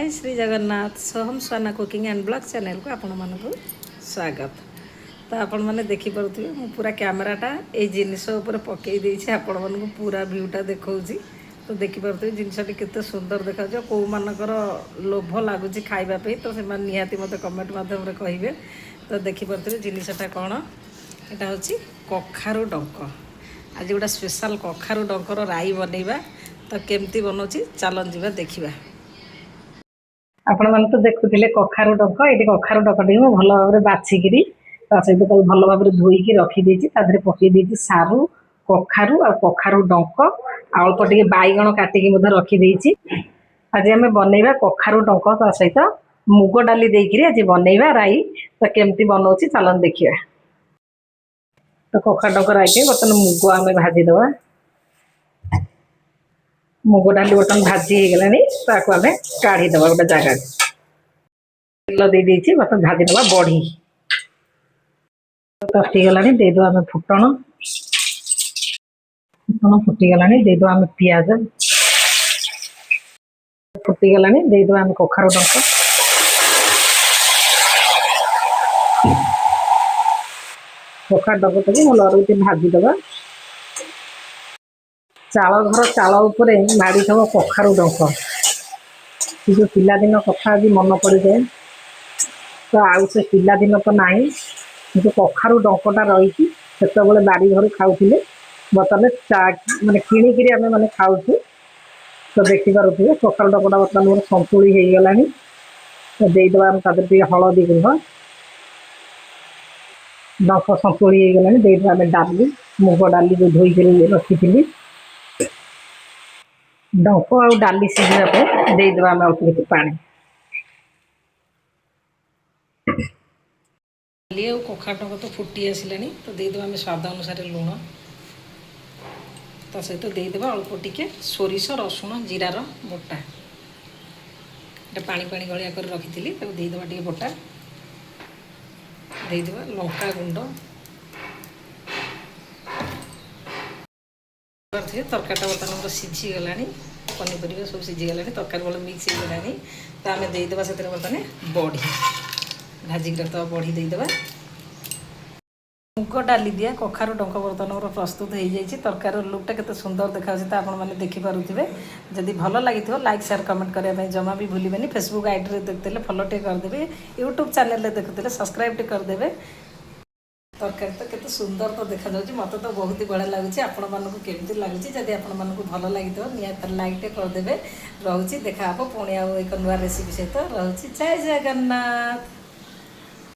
जय श्री जगन्नाथ सोहम sauna cooking and blog channel को आपण मानक स्वागत। तो आपण मैंने देखिपे मु पूरा कैमेराटा ये जिनस पकई देछि आपण मानक पूरा व्यूटा देखा। तो देखिपे जिनसटी केते सुंदर देखा कौ मानकर लोभ लगुच खावाई तो से निहाती मत कमेंट मध्यम कहे। तो देखिपे जिनसटा कौन यहाँ हूँ कखारु डंक। आज गोटा स्पेशल कखारु डंकर राई बनइबा। तो केमती बनाऊँ चलन जा देखा। आपण मैंने तो देखुले कखारु डंक ये कखारु डंकटी मैं भल भाव में बाछिकी सहित भल भाव में धोईकी रखीदे पकईदे सारू कखारु आ कखारु डंक अल्प टे बैगण काटिकी रखीदे। आज आम बनइबा कखारु डंक सहित मुग डाली देकी आज बनइबा राई। तो केमती बनाऊँ चलन देखा। तो कखारु डंक राई बर्तमान मुग आम भाजीदवा। मुग डाली बर्तमान भाजी हो गलानी ताको आमे काढ़ीदवा गोटे जगह तेल दे बर्तमान भाजीदवा बड़ी तस्टी गलानी देदवा आमे फुटण फुटण फुटी गलानी देदवा आमे पियाज फुटी गलानी देदवा आमे कखारु डंक कखारु डंक तो भल भाजीदवा। चाल घर चाल उपर माड़ी थव कखारु डंक जो पिलादिन कथा आज मन पड़ जाए। तो आउ से पिलादिन तो ना जो कखारु डंकटा रही से बाड़ी घर खाऊले बर्तमान चा माने किणिकी आम मैंने खाऊ। तो देखिपे कखारु डंकटा बर्तमान मोर संतुली हो गला। तो देदवा आम तादर टे हलदी गुंड डंक संतुली हो गला। देदवा आम डाली मुग डाली जो धोई रखी डंक आ डाली सीझापे देदवा आम अल्प किसी पानी डाली आ कखारु डंक तो फुटी आसला। तो देदवा आम स्वाद अनुसार लुण ता सहित देदवा अल्प टिके सोरिष रसुण जीरार बटा पानी पानी गलिया कर रखी देदवा टे बटा देदवा लंका गुंड तरकारीटा बर्तमान सीझी गला। पनीपरिया सब सीझी गला तरकारी भल मिक्स हो गला। तो आम देदेबा से बर्तमान बड़ी भाजिक तो बड़ी देदेबा। मुग डाली दिया कखारु डंक बर्तमान प्रस्तुत हो जाए। तरकार लुकटा केते सुंदर देखा तो आपण मैंने देखिपे। जदि भल लगी लाइक शेयर कमेंट करने जमा भी भूलें। फेसबुक आईडी देखते फॉलो टे करदे। यूट्यूब चैनल देखुते सब्सक्राइब टे करदे। तरकारी तो केते सुंदर तो देखा जाउछि। मते तो बहुत ही बढ़िया लगुच। आपण मानकु केमती लगुछि जदि आपण मानकु भल लागितो निहात लाइक टे कर देबे। रहउछि देखा आप पुणी आ एक नुआ रेसिपी सहित रहउछि। जय जगन्नाथ।